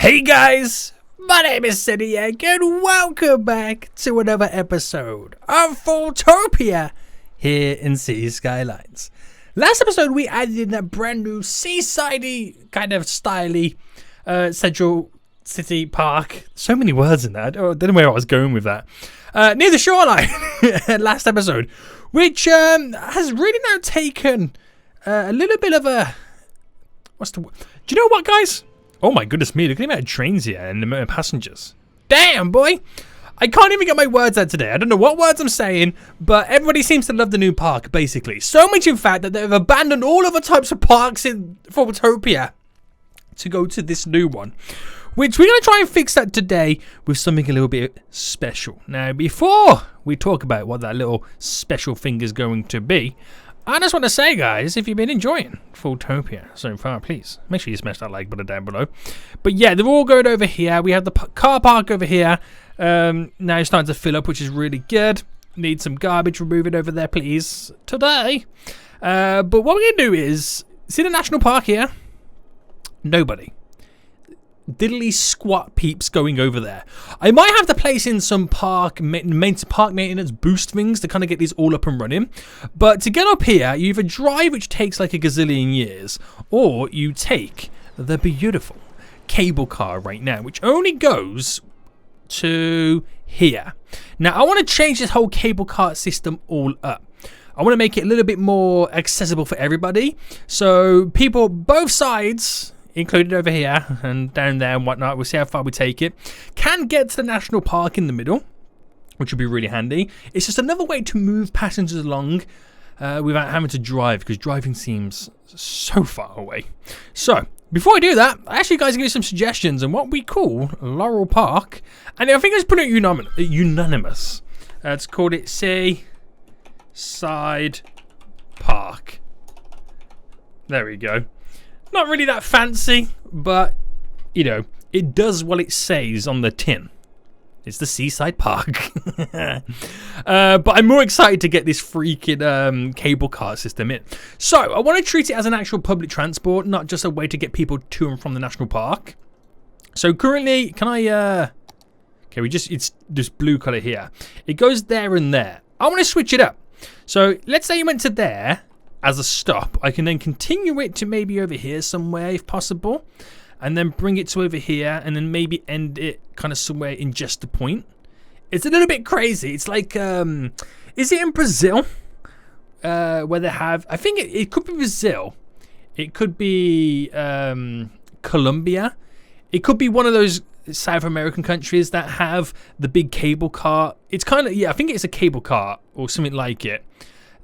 Hey guys, my name is Seniac and welcome back to another episode of FoolTopia here in Skylines. Last episode we added in a brand new seaside-y kind of styly central city park. So many words in that. I don't know where I was going with that. Near the shoreline last episode, which has really now taken a little bit of a... Do you know what, guys? Oh my goodness me, look at the amount of trains here and the amount of passengers. Damn, boy. I can't even get my words out today. I don't know what words I'm saying, but everybody seems to love the new park, basically. So much, in fact, that they've abandoned all other types of parks in FoolTopia to go to this new one. Which we're going to try and fix that today with something a little bit special. Now, before we talk about what that little special thing is going to be, I just want to say, guys, if you've been enjoying FoolTopia so far, please make sure you smash that like button down below. But yeah, they're all going over here. We have the car park over here. Now it's starting to fill up, which is really good. Need some garbage removing over there, please, today. But what we're going to do is, see the national park here? Nobody. Diddly squat peeps going over there. I might have to place in some park maintenance boost things to kind of get these all up and running. But to get up here, you either drive, which takes like a gazillion years, or you take the beautiful cable car right now, which only goes to here. Now, I want to change this whole cable car system all up. I want to make it a little bit more accessible for everybody. So people, both sides, included over here and down there and whatnot, we'll see how far we take it, can get to the national park in the middle, which would be really handy. It's just another way to move passengers along without having to drive, because driving seems so far away. So before I do that, I asked you guys to give me some suggestions on what we call Laurel Park, and I think I just put it unanimous. Let's call it Seaside Park. There we go. Not really that fancy, but, you know, it does what it says on the tin. It's the Seaside Park. But I'm more excited to get this freaking cable car system in. So, I want to treat it as an actual public transport, not just a way to get people to and from the national park. So, currently, can I... Okay, it's this blue colour here. It goes there and there. I want to switch it up. So, let's say you went to there as a stop. I can then continue it to maybe over here somewhere if possible, and then bring it to over here, and then maybe end it kind of somewhere in just a point. It's a little bit crazy. It's like, is it in Brazil? Where they have, I think it could be Brazil. It could be Colombia. It could be one of those South American countries that have the big cable car. It's kind of, yeah, I think it's a cable car or something like it,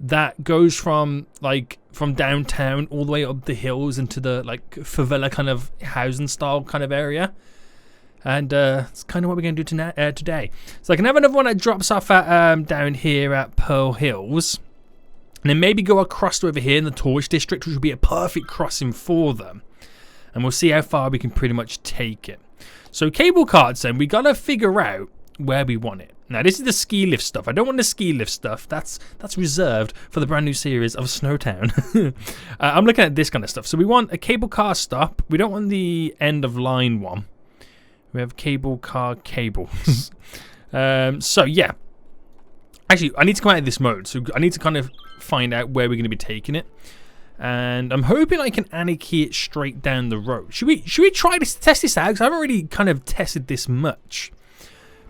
that goes from downtown all the way up the hills into the like favela kind of housing style kind of area. And it's kind of what we're going to do today. So I can have another one that drops off at down here at Pearl Hills, and then maybe go across to over here in the tourist district, which would be a perfect crossing for them. And we'll see how far we can pretty much take it. So cable cards, then we got to figure out where we want it. Now, this is the ski lift stuff. I don't want the ski lift stuff. That's reserved for the brand new series of Snowtown. I'm looking at this kind of stuff. So we want a cable car stop. We don't want the end of line one. We have cable car cables. So, yeah. Actually, I need to come out of this mode. So I need to kind of find out where we're going to be taking it. And I'm hoping I can anarchy it straight down the road. Should we try to test this out? Because I haven't really kind of tested this much.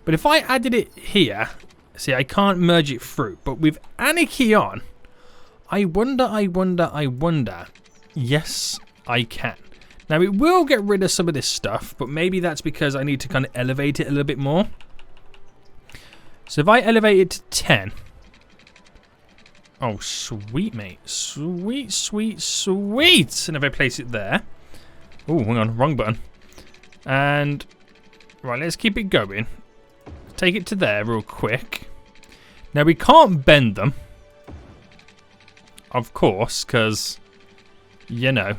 But if I added it here, see, I can't merge it through. But with anarchy on, I wonder. Yes, I can. Now, it will get rid of some of this stuff, but maybe that's because I need to kind of elevate it a little bit more. So if I elevate it to 10. Oh, sweet, mate. Sweet, sweet, sweet. And if I place it there. Oh, hang on, wrong button. And, right, let's keep it going. Take it to there real quick. Now, we can't bend them. Of course, because, you know.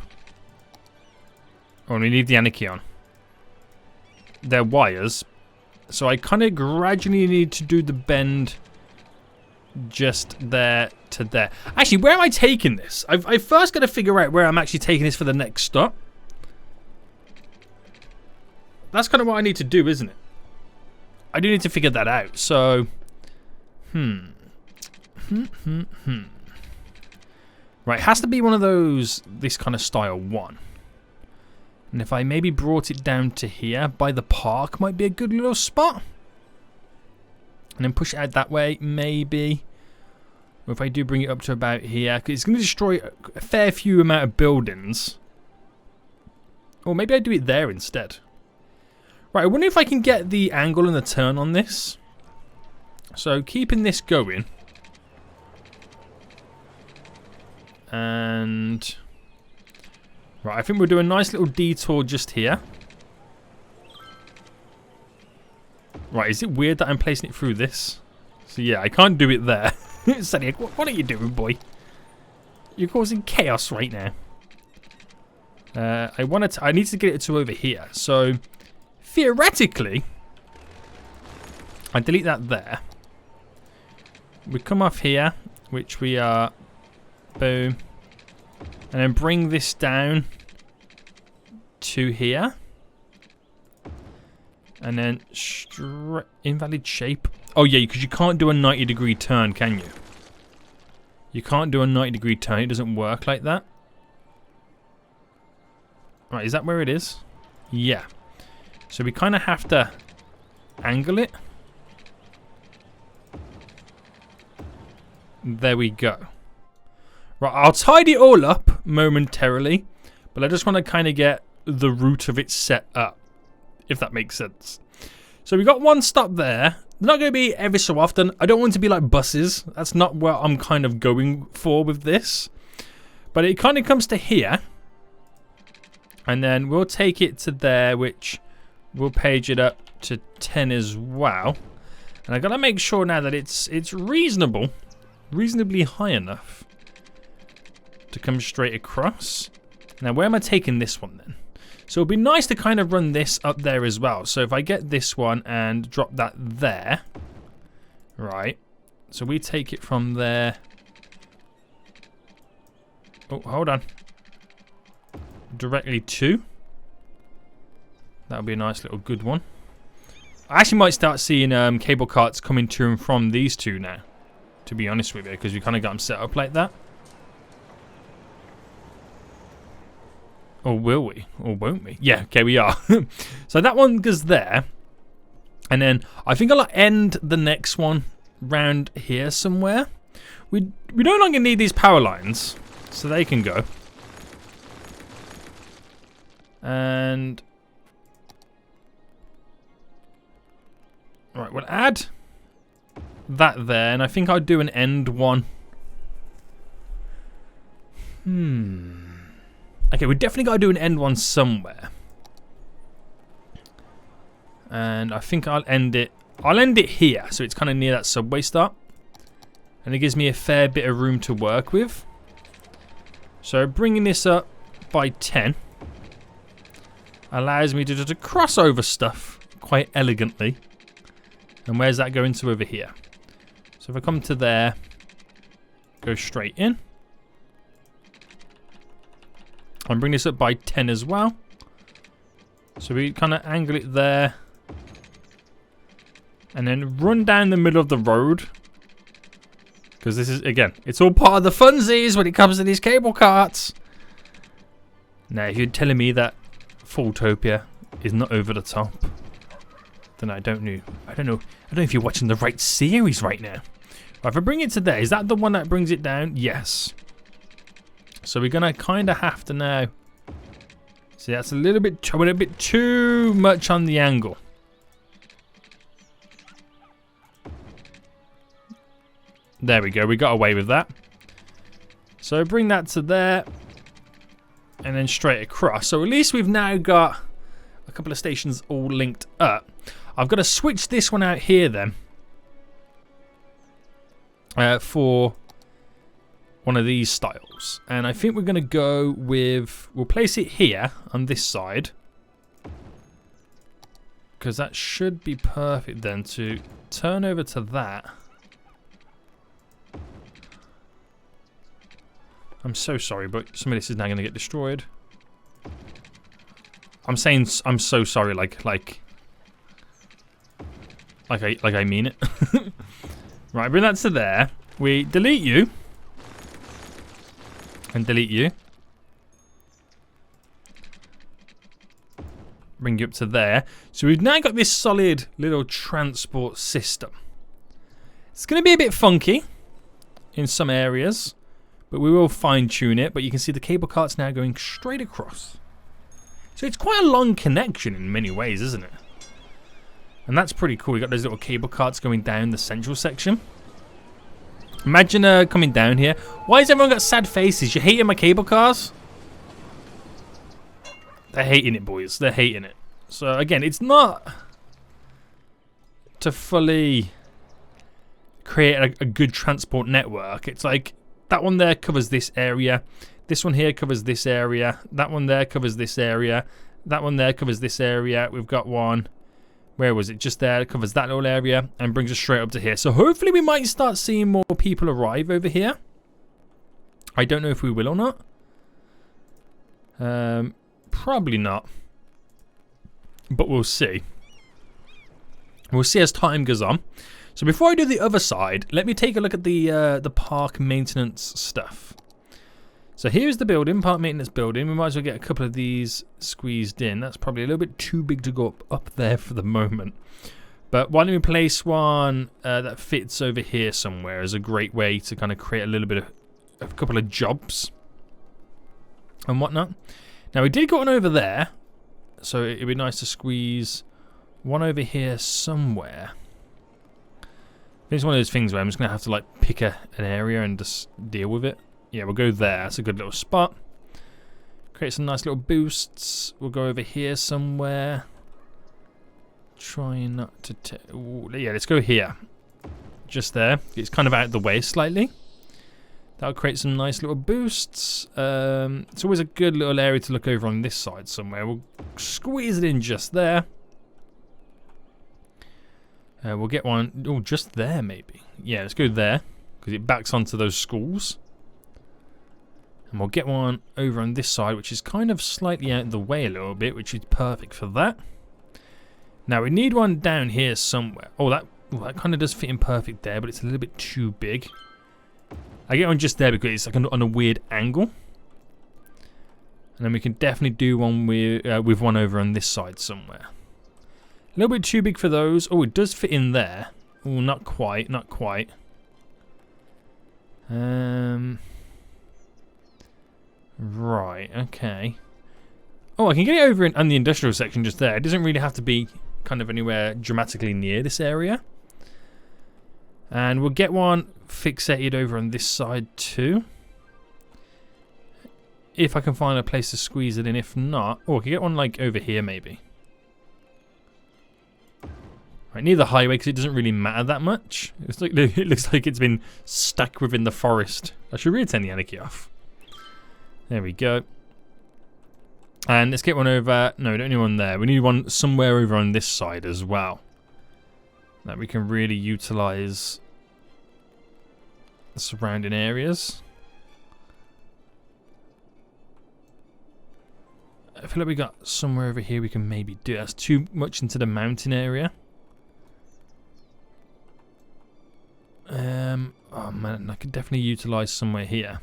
Oh, we need the anarchy on. They're wires. So I kind of gradually need to do the bend just there to there. Actually, where am I taking this? I've first got to figure out where I'm actually taking this for the next stop. that's kind of what I need to do, isn't it? I do need to figure that out. So, Right, it has to be one of those, this kind of style one. And if I maybe brought it down to here, by the park might be a good little spot. And then push it out that way, maybe. Or if I do bring it up to about here, because it's going to destroy a fair few amount of buildings. Or maybe I do it there instead. Right, I wonder if I can get the angle and the turn on this. So keeping this going. And right, I think we'll do a nice little detour just here. Right, is it weird that I'm placing it through this? So yeah, I can't do it there. Sunny, what are you doing, boy? You're causing chaos right now. I need to get it to over here. So theoretically, I delete that there. We come off here, which we are. Boom. And then bring this down to here. And then invalid shape. Oh yeah, because you can't do a 90-degree turn, can you? You can't do a 90-degree turn. It doesn't work like that. Right, is that where it is? Yeah. So we kind of have to angle it. There we go. Right, I'll tidy it all up momentarily, but I just want to kind of get the root of it set up, if that makes sense. So we got one stop there. They're not going to be every so often. I don't want it to be like buses. That's not what I'm kind of going for with this. But it kind of comes to here. And then we'll take it to there, which we'll page it up to 10 as well. And I got to make sure now that it's reasonably high enough to come straight across. Now, where am I taking this one then? So it'd be nice to kind of run this up there as well. So if I get this one and drop that there, right? So we take it from there. Oh, hold on. Directly to. That would be a nice little good one. I actually might start seeing cable carts coming to and from these two now, to be honest with you, because we kind of got them set up like that. Or will we? Or won't we? Yeah, okay, we are. So that one goes there. And then I think I'll end the next one round here somewhere. We no longer need these power lines, so they can go. And right, we'll add that there, and I think I'll do an end one. Okay, we definitely got to do an end one somewhere. And I think I'll end it here, so it's kind of near that subway stop. And it gives me a fair bit of room to work with. So bringing this up by 10 allows me to cross over stuff quite elegantly. And where's that going to over here? So if I come to there, go straight in. And bring this up by 10 as well. So we kind of angle it there. And then run down the middle of the road. Because this is, again, it's all part of the funsies when it comes to these cable carts. Now, if you're telling me that FoolTopia is not over the top, then I don't know. I don't know if you're watching the right series right now. Right, if I bring it to there, is that the one that brings it down? Yes. So we're gonna kind of have to now. See, that's a little bit too much on the angle. There we go. We got away with that. So bring that to there, and then straight across. So at least we've now got a couple of stations all linked up. I've got to switch this one out here then for one of these styles, and I think we're going to go with, we'll place it here on this side, because that should be perfect then to turn over to that. I'm so sorry, but some of this is now going to get destroyed. I'm saying I'm so sorry, like I mean it. Right, bring that to there. We delete you. And delete you. Bring you up to there. So we've now got this solid little transport system. It's going to be a bit funky in some areas, but we will fine tune it. But you can see the cable cart's now going straight across. So it's quite a long connection in many ways, isn't it? And that's pretty cool. We got those little cable carts going down the central section. Imagine coming down here. Why has everyone got sad faces? You hating my cable cars? They're hating it, boys. They're hating it. So again, it's not to fully create a good transport network. It's like that one there covers this area. This one here covers this area. That one there covers this area. That one there covers this area. We've got one. Where was it? Just there. It covers that little area and brings us straight up to here. So hopefully we might start seeing more people arrive over here. I don't know if we will or not. Probably not. But we'll see. We'll see as time goes on. So before I do the other side, let me take a look at the park maintenance stuff. So here's the building, park maintenance building. We might as well get a couple of these squeezed in. That's probably a little bit too big to go up there for the moment. But why don't we place one that fits over here somewhere as a great way to kind of create a little bit of a couple of jobs and whatnot. Now we did get one over there, so it'd be nice to squeeze one over here somewhere. It's one of those things where I'm just going to have to like pick an area and just deal with it. Yeah, we'll go there. That's a good little spot. Create some nice little boosts. We'll go over here somewhere. Try not to... yeah, let's go here. Just there. It's kind of out of the way slightly. That'll create some nice little boosts. It's always a good little area to look over on this side somewhere. We'll squeeze it in just there. We'll get one... oh, just there maybe. Yeah, let's go there. Because it backs onto those schools. And we'll get one over on this side, which is kind of slightly out of the way a little bit, which is perfect for that. Now we need one down here somewhere. Oh, that kind of does fit in perfect there, but it's a little bit too big. I get one just there because it's like on a weird angle. And then we can definitely do one with one over on this side somewhere. A little bit too big for those. Oh, it does fit in there. Oh, not quite, not quite. Right, okay. Oh, I can get it over on the industrial section just there. It doesn't really have to be kind of anywhere dramatically near this area. And we'll get one fixated over on this side too. If I can find a place to squeeze it in. If not... oh, I can get one like over here maybe. Right, near the highway because it doesn't really matter that much. It's like, it looks like it's been stuck within the forest. I should really turn the anarchy off. There we go. And let's get one over... no, we don't need one there. We need one somewhere over on this side as well. That we can really utilise the surrounding areas. I feel like we got somewhere over here we can maybe do. That's too much into the mountain area. Oh man, I could definitely utilise somewhere here.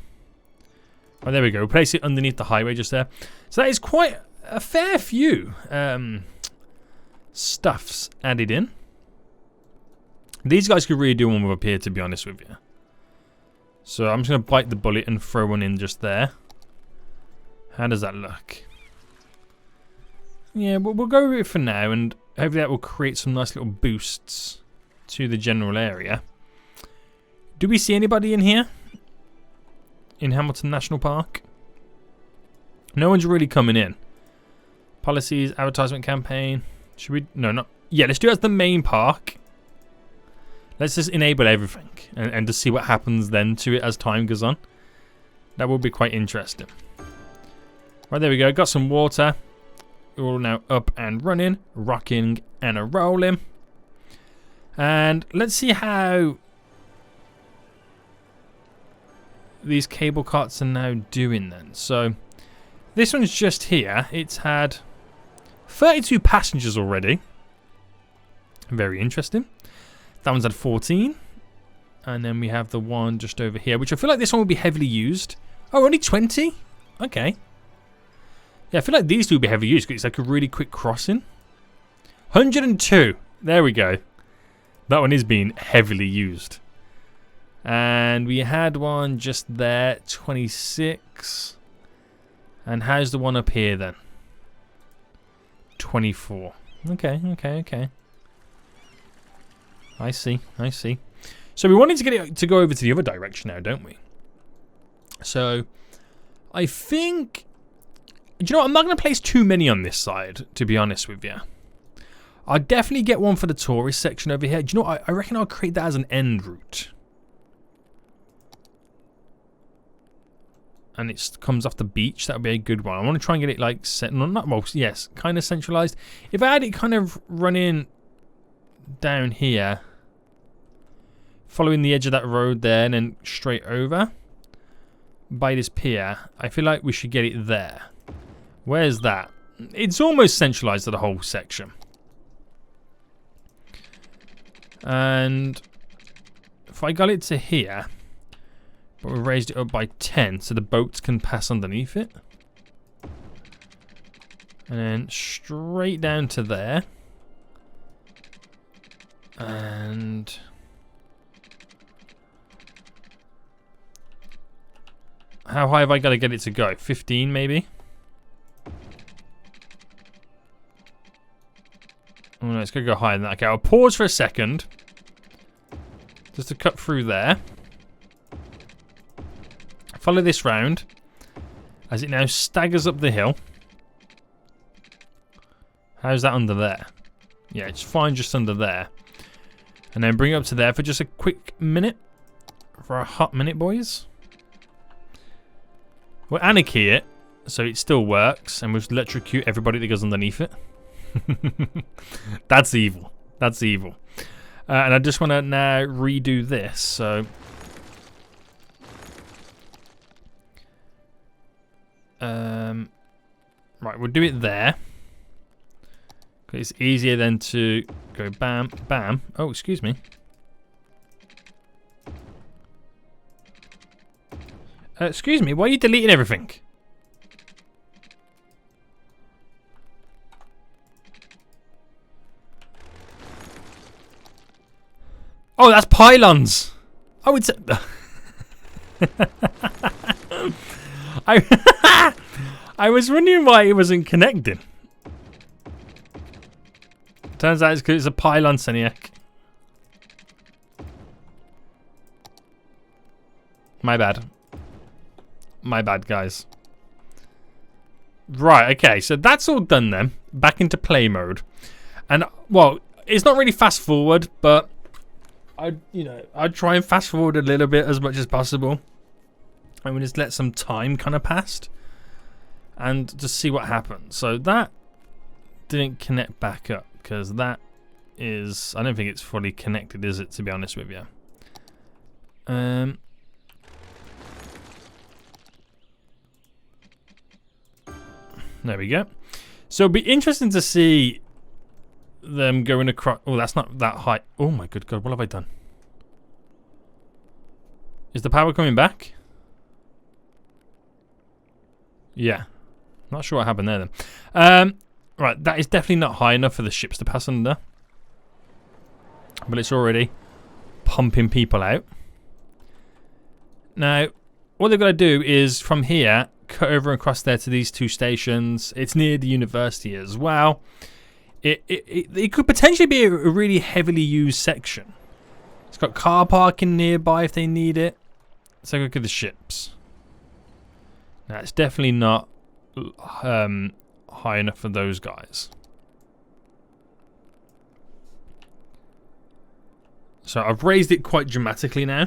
Oh, there we go. Place it underneath the highway just there. So that is quite a fair few stuffs added in. These guys could really do one with up here, to be honest with you. So I'm just going to bite the bullet and throw one in just there. How does that look? Yeah, we'll go with it for now, and hopefully that will create some nice little boosts to the general area. Do we see anybody in here? In Hamilton National Park? No one's really coming in. Policies, advertisement campaign. Should we... no, not... yeah, let's do it as the main park. Let's just enable everything and just see what happens then to it as time goes on. That will be quite interesting. Right, there we go. Got some water. We're all now up and running, rocking and a rolling. And let's see how these cable carts are now doing then. So this one's just here. It's had 32 passengers already. Very interesting. That one's at 14. And then we have the one just over here, which I feel like this one will be heavily used. Oh, only 20? Okay. Yeah, I feel like these two will be heavily used because it's like a really quick crossing. 102. There we go. That one is being heavily used. And we had one just there, 26. And how's the one up here then? 24. Okay. I see. So we wanted to get it to go over to the other direction now, don't we? So I think... Do you know what? I'm not going to place too many on this side, to be honest with you. I'll definitely get one for the tourist section over here. Do you know what? I reckon I'll create that as an end route. And it comes off the beach. That would be a good one. I want to try and get it like set. Not most. Yes, kind of centralized. If I had it kind of running down here, following the edge of that road there, and then straight over by this pier, I feel like we should get it there. Where's that? It's almost centralized to the whole section. And if I got it to here, but we raised it up by 10 so the boats can pass underneath it. And then straight down to there. And how high have I got to get it to go? 15 maybe? Oh no, it's going to go higher than that. Okay, I'll pause for a second. Just to cut through there. Follow this round as it now staggers up the hill. How's that under there? Yeah, it's fine just under there. And then bring it up to there for just a quick minute. For a hot minute, boys. We'll anarchy it so it still works, and we'll electrocute everybody that goes underneath it. That's evil. That's evil. And I just want to now redo this, so... right, we'll do it there. It's easier then to go bam, bam. Oh, excuse me. Excuse me, why are you deleting everything? Oh, that's pylons. I would say... I was wondering why it wasn't connecting. Turns out it's because it's a pylon, Seniac. My bad. My bad, guys. Right, okay, so that's all done then. Back into play mode. And, well, it's not really fast forward, but I'd try and fast forward a little bit as much as possible. And we just let some time kind of pass. And just see what happens. So that didn't connect back up. Because that is... I don't think it's fully connected, is it, to be honest with you? There we go. So it'll be interesting to see them going across... Oh, that's not that high. Oh my good God, what have I done? Is the power coming back? Yeah. Not sure what happened there then. Right, that is definitely not high enough for the ships to pass under. But it's already pumping people out. Now, what they've got to do is from here, cut over across there to these two stations. It's near the university as well. It could potentially be a really heavily used section. It's got car parking nearby if they need it. Let's take a look at the ships. Now, it's definitely not high enough for those guys. So I've raised it quite dramatically now.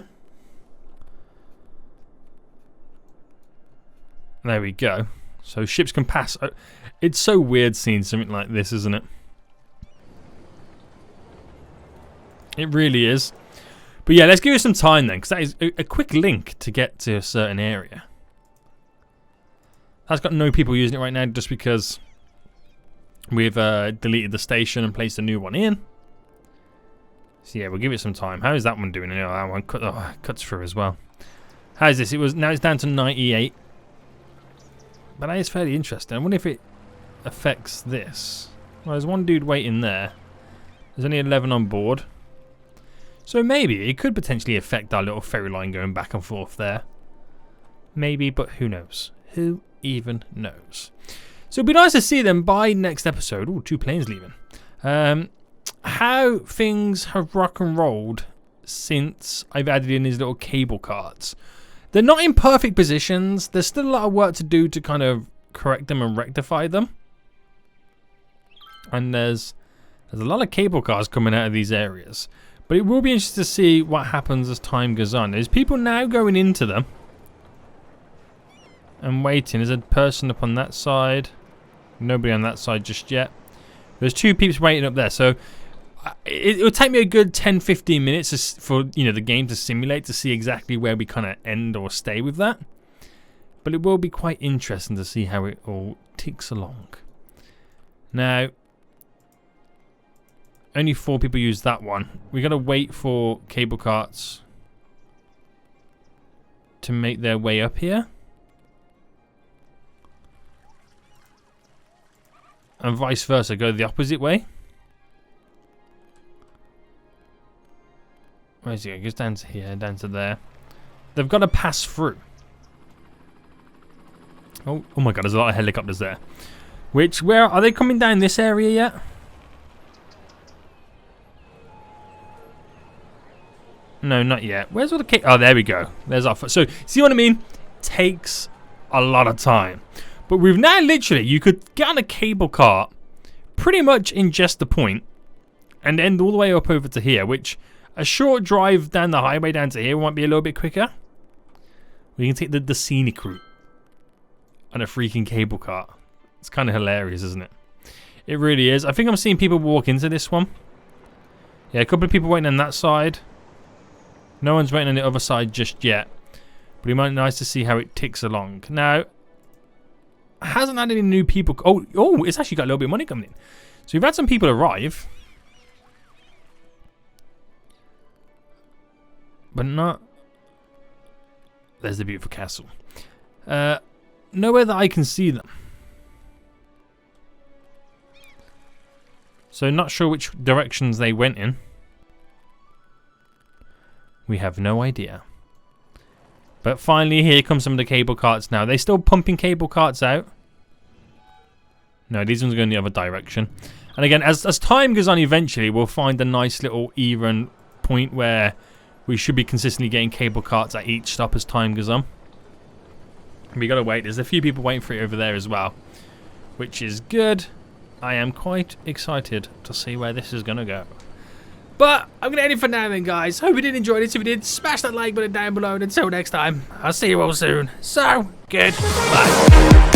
There we go. So ships can pass. It's so weird seeing something like this, isn't it? It really is. But yeah, let's give it some time then, because that is a quick link to get to a certain area. That's got no people using it right now just because We've deleted the station and placed a new one in. So yeah, we'll give it some time. How is that one doing? That one cuts through as well. How is this? Now it's down to 98. But that is fairly interesting. I wonder if it affects this. Well, there's one dude waiting there. There's only 11 on board. So maybe it could potentially affect our little ferry line going back and forth there. Maybe, but who knows? Who even knows? So it'd be nice to see them by next episode. Oh, 2 planes leaving. How things have rock and rolled since I've added in these little cable carts. They're not in perfect positions. There's still a lot of work to do to kind of correct them and rectify them. And there's a lot of cable cars coming out of these areas. But it will be interesting to see what happens as time goes on. There's people now going into them and waiting. There's a person up on that side. Nobody on that side just yet. There's 2 peeps waiting up there. So it will take me a good 10-15 minutes for the game to simulate to see exactly where we kind of end or stay with that. But it will be quite interesting to see how it all ticks along. Now, only 4 people use that one. We got to wait for cable carts to make their way up here. And vice versa, go the opposite way. Where's he? It goes down to here, down to there. They've got to pass through. Oh my god, there's a lot of helicopters there. Where are they coming down this area yet? No, not yet. Where's all the oh, there we go. There's our so see what I mean? Takes a lot of time. But we've now literally, you could get on a cable cart pretty much in just the point and end all the way up over to here, which a short drive down the highway down to here might be a little bit quicker. We can take the scenic route on a freaking cable cart. It's kind of hilarious, isn't it? It really is. I think I'm seeing people walk into this one. Yeah, a couple of people waiting on that side. No one's waiting on the other side just yet. But it might be nice to see how it ticks along. Now, hasn't had any new people. Oh, it's actually got a little bit of money coming in. So we've had some people arrive. But not. There's the beautiful castle. Nowhere that I can see them. So not sure which directions they went in. We have no idea. But finally, here come some of the cable carts now. Are they still pumping cable carts out? No, these ones are going the other direction. And again, as time goes on, eventually we'll find a nice little even point where we should be consistently getting cable carts at each stop as time goes on. We gotta wait. There's a few people waiting for it over there as well, which is good. I am quite excited to see where this is gonna go. But I'm gonna end it for now then, guys. Hope you did enjoy this. If you did, smash that like button down below. And until next time, I'll see you all soon. So, goodbye.